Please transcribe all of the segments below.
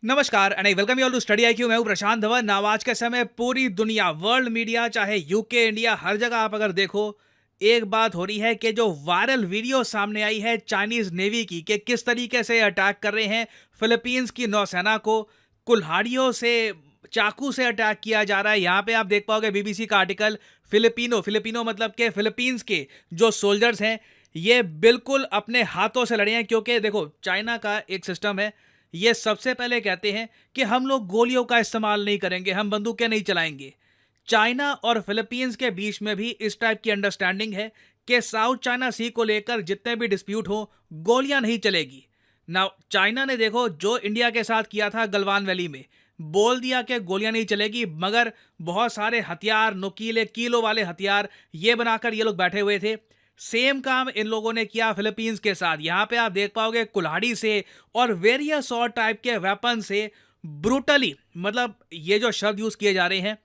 नमस्कार and I welcome you all to study IQ. मैं हूं प्रशांत धवन। नाउ आज के समय पूरी दुनिया, वर्ल्ड मीडिया, चाहे यूके, इंडिया, हर जगह आप अगर देखो, एक बात हो रही है कि जो वायरल वीडियो सामने आई है चाइनीज नेवी की, कि किस तरीके से अटैक कर रहे हैं फिलीपींस की नौसेना को, कुल्हाड़ियों से, चाकू से अटैक किया जा रहा है। यहाँ पे आप देख पाओगे बीबीसी का आर्टिकल, फिलिपिनो मतलब के फिलीपींस के जो सोल्जर्स हैं ये बिल्कुल अपने हाथों से लड़े हैं। क्योंकि देखो, चाइना का एक सिस्टम है, ये सबसे पहले कहते हैं कि हम लोग गोलियों का इस्तेमाल नहीं करेंगे, हम बंदूकें नहीं चलाएंगे। चाइना और फिलीपींस के बीच में भी इस टाइप की अंडरस्टैंडिंग है कि साउथ चाइना सी को लेकर जितने भी डिस्प्यूट हो, गोलियां नहीं चलेगी। ना चाइना ने देखो जो इंडिया के साथ किया था गलवान वैली में, बोल दिया कि गोलियां नहीं चलेगी, मगर बहुत सारे हथियार, नुकीले कीलों वाले हथियार ये बनाकर ये लोग बैठे हुए थे। सेम काम इन लोगों ने किया फिलीपींस के साथ। यहां पे आप देख पाओगे कुल्हाड़ी से और वेरियस और टाइप के वेपन से ब्रूटली, मतलब ये जो शब्द यूज किए जा रहे हैं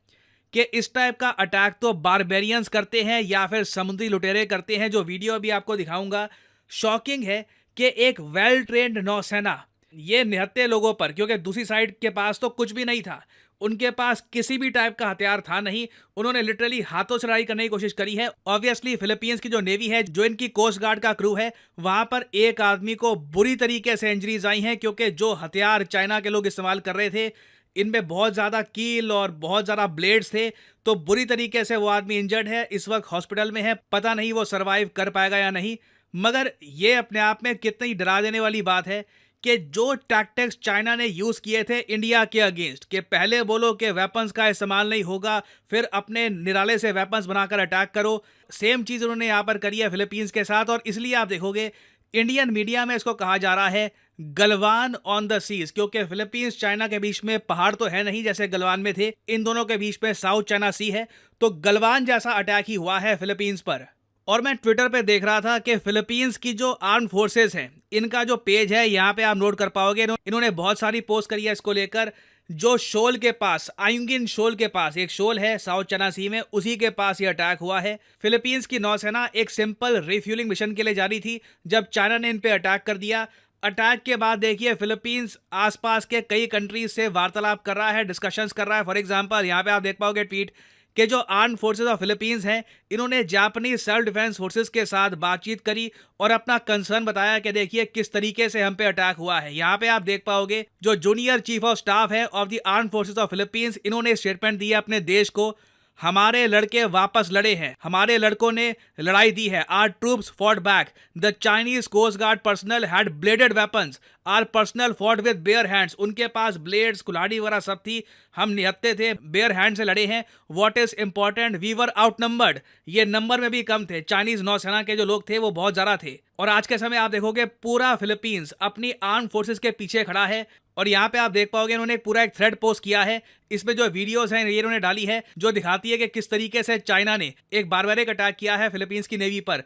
कि इस टाइप का अटैक तो बारबेरियंस करते हैं या फिर समुद्री लुटेरे करते हैं। जो वीडियो अभी आपको दिखाऊंगा, शॉकिंग है कि एक वेल ट्रेन्ड नौसेना ये निहत्थे लोगों पर, क्योंकि दूसरी साइड के पास तो कुछ भी नहीं था, उनके पास किसी भी टाइप का हथियार था नहीं, उन्होंने लिटरली हाथों से लड़ाई करने की कोशिश करी है। ऑब्वियसली फिलीपींस की जो नेवी है, जो इनकी कोस्ट गार्ड का क्रू है, वहां पर एक आदमी को बुरी तरीके से इंजरीज आई हैं, क्योंकि जो हथियार चाइना के लोग इस्तेमाल कर रहे थे इनमें बहुत ज़्यादा कील और बहुत ज़्यादा ब्लेड्स थे। तो बुरी तरीके से वो आदमी इंजर्ड है, इस वक्त हॉस्पिटल में है, पता नहीं वो सर्वाइव कर पाएगा या नहीं। मगर ये अपने आप में कितनी डरा देने वाली बात है कि जो टैक्टिक्स चाइना ने यूज़ किए थे इंडिया के अगेंस्ट, कि पहले बोलो कि वेपन्स का इस्तेमाल नहीं होगा, फिर अपने निराले से वेपन्स बनाकर अटैक करो, सेम चीज़ उन्होंने यहाँ पर करी है फिलीपींस के साथ। और इसलिए आप देखोगे इंडियन मीडिया में इसको कहा जा रहा है गलवान ऑन द सीज, क्योंकि फिलीपींस चाइना के बीच में पहाड़ तो है नहीं जैसे गलवान में थे, इन दोनों के बीच में साउथ चाइना सी है, तो गलवान जैसा अटैक ही हुआ है फिलीपींस पर। और मैं ट्विटर पे देख रहा था कि फिलीपींस की जो आर्म फोर्सेस हैं, इनका जो पेज है यहाँ पे आप नोट कर पाओगे, इन्होंने बहुत सारी पोस्ट करी है इसको लेकर। जो शोल के पास, आयुंगिन शोल के पास एक शोल है साउथ चाइना सी में, उसी के पास ये अटैक हुआ है। फिलीपींस की नौसेना एक सिंपल रिफ्यूलिंग मिशन के लिए जा रही थी जब चाइना ने इन पे अटैक कर दिया। अटैक के बाद देखिए फिलीपींस आसपास के कई कंट्रीज से वार्तालाप कर रहा है, डिस्कशंस कर रहा है। फॉर एग्जांपल यहाँ पे आप देख पाओगे ट्वीट कि जो आर्म फोर्सेस ऑफ फिलीपींस हैं, इन्होंने जापानीज सेल्फ डिफेंस फोर्सेस के साथ बातचीत करी और अपना कंसर्न बताया कि देखिए किस तरीके से हम पे अटैक हुआ है। यहाँ पे आप देख पाओगे जो जूनियर चीफ ऑफ स्टाफ है of the arm forces of Philippines, इन्होंने स्टेटमेंट दिया अपने देश को, हमारे लड़के वापस लड़े हैं, हमारे लड़कों ने लड़ाई दी है, our troops fought back, the Chinese coast guard personnel had bladed weapons, our personnel fought with bare hands, उनके पास ब्लेड्स, कुल्हाड़ी वगैरह सब थी, हम निहत्ते थे, बेयर हैंड से लड़े हैं। What is important, we were outnumbered, ये नंबर में भी कम थे, चाइनीज नौसेना के जो लोग थे वो बहुत ज्यादा थे। और आज के समय आप देखोगे पूरा फिलीपींस अपनी आर्म फोर्सेस के पीछे खड़ा है। और यहाँ पे आप देख पाओगे इन्होंने पूरा एक थ्रेड पोस्ट किया है, इसमें जो वीडियोस हैं ये इन्होंने डाली है, जो दिखाती है कि किस तरीके से चाइना ने एक बारबैरिक अटैक किया है फिलीपींस की नेवी पर।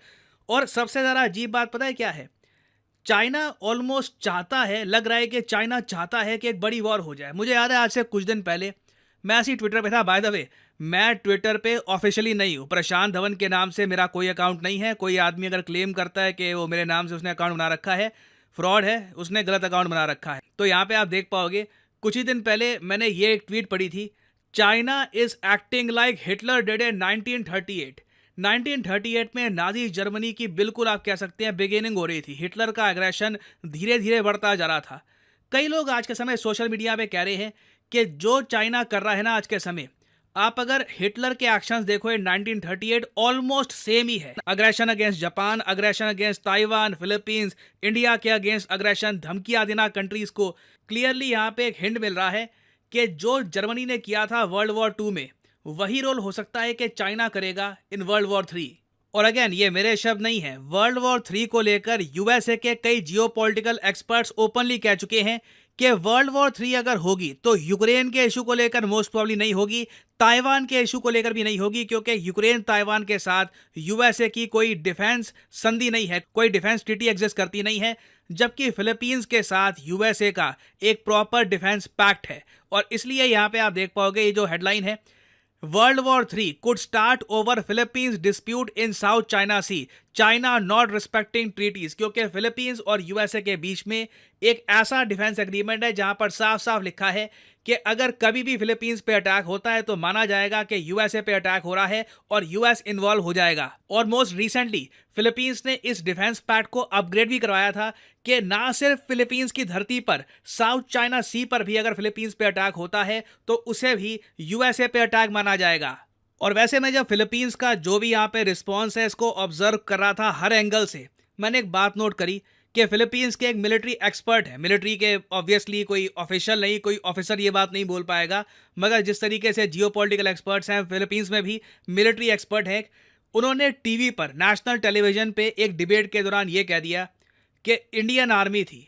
और सबसे ज़्यादा अजीब बात पता है क्या है, चाइना ऑलमोस्ट चाहता है, लग रहा है कि चाइना चाहता है कि एक बड़ी वॉर हो जाए। मुझे याद है आज से कुछ दिन पहले मैं ऐसी ट्विटर पे था, बाय द वे मैं ट्विटर पे ऑफिशियली नहीं हूँ, प्रशांत धवन के नाम से मेरा कोई अकाउंट नहीं है। कोई आदमी अगर क्लेम करता है कि वो मेरे नाम से उसने अकाउंट बना रखा है, फ्रॉड है, उसने गलत अकाउंट बना रखा है। तो यहाँ पे आप देख पाओगे कुछ ही दिन पहले मैंने ये एक ट्वीट पढ़ी थी, China is acting like Hitler did in 1938। 1938 में नाजी जर्मनी की बिल्कुल आप कह सकते हैं बिगिनिंग हो रही थी, हिटलर का एग्रेशन धीरे धीरे बढ़ता जा रहा था। कई लोग आज के समय सोशल मीडिया पे कह रहे हैं कि जो चाइना कर रहा है ना आज के समय, आप अगर हिटलर के एक्शंस देखो इन 1938 ऑलमोस्ट सेम ही है। Aggression against Japan, aggression against Taiwan, Philippines, India के अगेंस्ट अग्रेशन, धमकियां देना कंट्रीज को। क्लियरली यहाँ पे एक हिंट मिल रहा है कि जो जर्मनी ने किया था वर्ल्ड वॉर 2 में, वही रोल हो सकता है कि चाइना करेगा इन वर्ल्ड वॉर 3। और अगेन ये मेरे शब्द नहीं है, वर्ल्ड वॉर 3 को लेकर यूएसए के कई जियोपॉलिटिकल एक्सपर्ट्स ओपनली कह चुके हैं कि वर्ल्ड वॉर 3 अगर होगी तो यूक्रेन के इशू को लेकर मोस्ट प्रॉब्ली नहीं होगी, ताइवान के इशू को लेकर भी नहीं होगी, क्योंकि यूक्रेन ताइवान के साथ यूएसए की कोई डिफेंस संधि नहीं है, कोई डिफेंस ट्रीटी एग्जिस्ट करती नहीं है, जबकि फिलीपींस के साथ यूएसए का एक प्रॉपर डिफेंस पैक्ट है। और इसलिए यहाँ पे आप देख पाओगे ये जो हेडलाइन है, world war 3 could start over Philippines dispute in South China Sea. China not respecting treaties, क्योंकि फिलीपींस और यूएसए के बीच में एक ऐसा डिफेंस एग्रीमेंट है जहां पर साफ साफ लिखा है कि अगर कभी भी फिलीपींस पे अटैक होता है तो माना जाएगा कि यूएसए पे अटैक हो रहा है और यूएस इन्वॉल्व हो जाएगा। और मोस्ट रिसेंटली फिलीपींस ने इस डिफेंस पैक्ट को अपग्रेड भी करवाया था कि ना सिर्फ फिलीपींस की धरती पर, साउथ चाइना सी पर भी अगर फिलीपींस पे अटैक होता है तो उसे भी यूएसए पे अटैक माना जाएगा। और वैसे मैं जब फिलीपींस का जो भी यहाँ पे रिस्पॉन्स है इसको ऑब्जर्व कर रहा था हर एंगल से, मैंने एक बात नोट करी कि फिलीपींस के एक मिलिट्री एक्सपर्ट है, मिलिट्री के ऑब्वियसली कोई ऑफिशियल नहीं, कोई ऑफिसर ये बात नहीं बोल पाएगा, मगर जिस तरीके से जियोपॉलिटिकल एक्सपर्ट्स हैं फिलीपींस में भी मिलिट्री एक्सपर्ट हैं, उन्होंने टीवी पर नेशनल टेलीविजन पे एक डिबेट के दौरान ये कह दिया कि इंडियन आर्मी थी,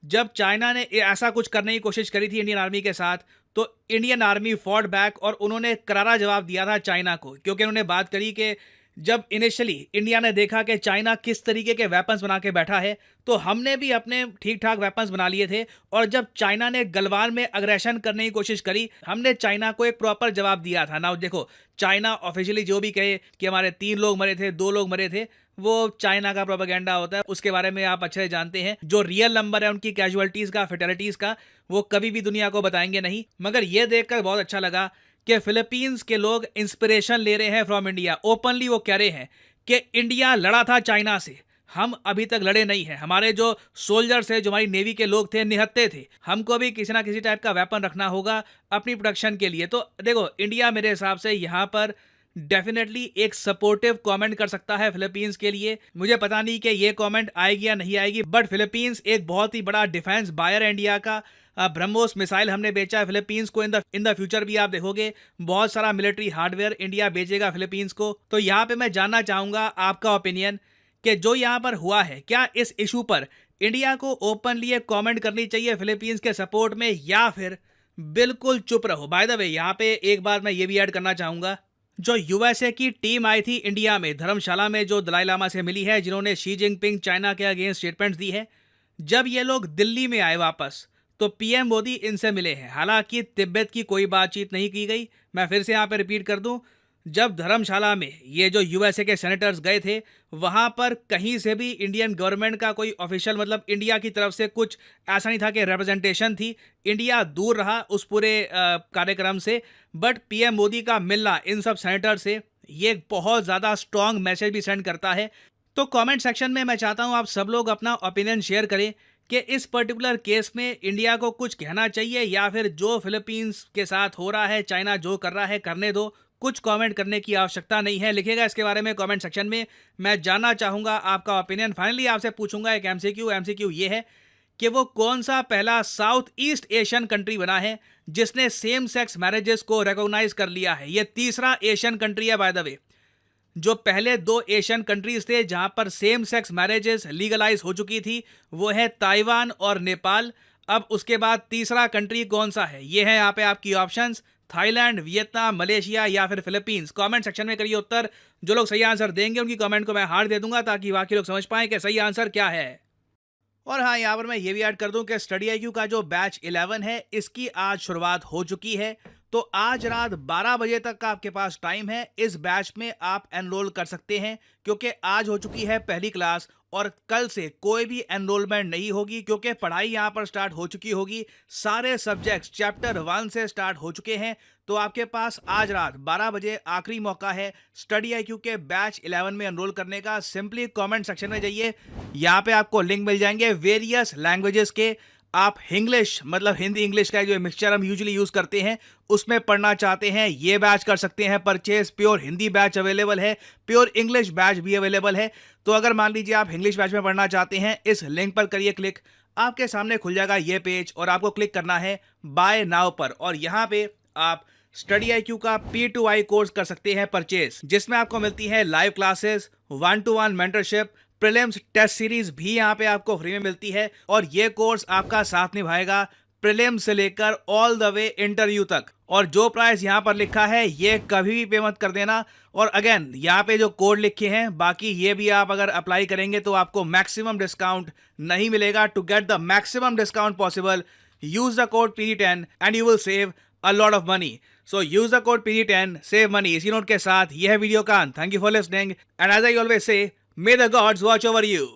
जब चाइना ने ऐसा कुछ करने की कोशिश करी थी इंडियन आर्मी के साथ तो इंडियन आर्मी फॉट बैक और उन्होंने करारा जवाब दिया था चाइना को, क्योंकि उन्होंने बात करी कि जब इनिशियली इंडिया ने देखा कि चाइना किस तरीके के वेपन्स बना के बैठा है तो हमने भी अपने ठीक ठाक वेपन्स बना लिए थे, और जब चाइना ने गलवान में अग्रेशन करने की कोशिश करी हमने चाइना को एक प्रॉपर जवाब दिया था। ना देखो, चाइना ऑफिशियली जो भी कहे कि हमारे 3 लोग मरे थे, 2 लोग मरे थे, वो चाइना का प्रोपेगेंडा होता है, उसके बारे में आप अच्छे से जानते हैं। जो रियल नंबर है उनकी कैजुअलिटीज़ का, फेटलिटीज़ का, वो कभी भी दुनिया को बताएंगे नहीं। मगर ये देखकर बहुत अच्छा लगा कि फिलीपींस के लोग इंस्पिरेशन ले रहे हैं फ्रॉम इंडिया। ओपनली वो कह रहे हैं कि इंडिया लड़ा था चाइना से, हम अभी तक लड़े नहीं हैं। हमारे जो सोल्जर्स है, जो हमारी नेवी के लोग थे, निहत्थे थे। हमको भी किसी ना किसी टाइप का वेपन रखना होगा अपनी प्रोटेक्शन के लिए। तो देखो, इंडिया मेरे हिसाब से यहाँ पर डेफिनेटली एक सपोर्टिव कमेंट कर सकता है फिलीपींस के लिए। मुझे पता नहीं कि ये कमेंट आएगी या नहीं आएगी, बट फिलीपींस एक बहुत ही बड़ा डिफेंस बायर है इंडिया का। ब्रह्मोस मिसाइल हमने बेचा है फिलीपींस को। इन द फ्यूचर भी आप देखोगे बहुत सारा मिलिट्री हार्डवेयर इंडिया बेचेगा फिलीपींस को। तो यहाँ पे मैं जानना चाहूँगा आपका ओपिनियन कि जो यहाँ पर हुआ है, क्या इस इशू पर इंडिया को ओपनली एक कॉमेंट करनी चाहिए फिलीपींस के सपोर्ट में, या फिर बिल्कुल चुप रहो। बाय द वे, यहाँ पे एक बात मैं ये भी ऐड करना चाहूँगा, जो यूएसए की टीम आई थी इंडिया में, धर्मशाला में, जो दलाई लामा से मिली है, जिन्होंने शी जिनपिंग चाइना के अगेंस्ट स्टेटमेंट्स दी है, जब ये लोग दिल्ली में आए वापस तो पीएम मोदी इनसे मिले हैं। हालांकि तिब्बत की कोई बातचीत नहीं की गई। मैं फिर से यहाँ पे रिपीट कर दूं, जब धर्मशाला में ये जो यूएसए के सेनेटर्स गए थे, वहाँ पर कहीं से भी इंडियन गवर्नमेंट का कोई ऑफिशियल, मतलब इंडिया की तरफ से कुछ ऐसा नहीं था कि रिप्रेजेंटेशन थी। इंडिया दूर रहा उस पूरे कार्यक्रम से, बट पीएम मोदी का मिलना इन सब सेनेटर से ये बहुत ज़्यादा स्ट्रॉन्ग मैसेज भी सेंड करता है। तो कमेंट सेक्शन में मैं चाहता हूँ आप सब लोग अपना ओपिनियन शेयर करें कि इस पर्टिकुलर केस में इंडिया को कुछ कहना चाहिए, या फिर जो फिलीपींस के साथ हो रहा है, चाइना जो कर रहा है करने दो, कुछ कमेंट करने की आवश्यकता नहीं है। लिखिएगा इसके बारे में कमेंट सेक्शन में, मैं जानना चाहूँगा आपका ओपिनियन। फाइनली आपसे पूछूंगा एक एमसीक्यू ये है कि वो कौन सा पहला साउथ ईस्ट एशियन कंट्री बना है जिसने सेम सेक्स मैरिजेस को रिकॉग्नाइज कर लिया है। ये तीसरा एशियन कंट्री है बाय द वे। जो पहले 2 एशियन कंट्रीज थे जहां पर सेम सेक्स मैरिजेस लीगलाइज हो चुकी थी, वो है ताइवान और नेपाल। अब उसके बाद तीसरा कंट्री कौन सा है, ये है यहाँ पे आपकी ऑप्शंस, थाईलैंड, वियतनाम, मलेशिया या फिर फिलीपींस। कमेंट सेक्शन में करिए उत्तर। जो लोग सही आंसर देंगे उनकी कमेंट को मैं हार्ट दे दूंगा ताकि बाकी लोग समझ पाएं कि सही आंसर क्या है। और हाँ, यहाँ पर मैं ये भी ऐड कर दूं कि स्टडी आईक्यू का जो बैच 11 है, इसकी आज शुरुआत हो चुकी है। तो आज रात 12 बजे तक का आपके पास टाइम है। इस बैच में आप एनरोल कर सकते हैं, क्योंकि आज हो चुकी है पहली क्लास और कल से कोई भी एनरोलमेंट नहीं होगी, क्योंकि पढ़ाई यहाँ पर स्टार्ट हो चुकी होगी। सारे सब्जेक्ट्स चैप्टर 1 से स्टार्ट हो चुके हैं। तो आपके पास आज रात 12 बजे आखिरी मौका है स्टडी आईक्यू के बैच 11 में एनरोल करने का। सिंपली कमेंट सेक्शन में जाइए, यहाँ पे आपको लिंक मिल जाएंगे वेरियस लैंग्वेजेस के। आप इंग्लिश, मतलब हिंदी इंग्लिश का जो मिक्सचर हम यूजुअली यूज करते हैं, उसमें पढ़ना चाहते हैं, ये बैच कर सकते हैं purchase. Pure Hindi batch available है, प्योर इंग्लिश बैच भी अवेलेबल है। तो अगर मान लीजिए आप इंग्लिश बैच में पढ़ना चाहते हैं, इस लिंक पर करिए क्लिक, आपके सामने खुल जाएगा ये पेज और आपको क्लिक करना है बाय नाउ पर, और यहाँ पे आप स्टडी आईक्यू का P2I कोर्स कर सकते हैं परचेज, जिसमें आपको मिलती है live classes, 1-to-1 mentorship, prelims test series भी यहाँ पे आपको फ्री में मिलती है। और ये कोर्स आपका साथ निभाएगा प्रीलिम्स से लेकर ऑल द वे इंटरव्यू तक। और जो प्राइस यहाँ पर लिखा है ये कभी भी पे मत कर देना। और अगेन यहाँ पे जो कोड लिखे हैं, बाकी ये भी आप अगर अप्लाई करेंगे तो आपको मैक्सिमम डिस्काउंट नहीं मिलेगा। To get the maximum discount possible, use the code PG10 and you will save a lot of money. So use the code PG10, save money. इसी नोट के साथ यह वीडियो का अंत। Thank you for listening and as I always say, may the gods watch over you.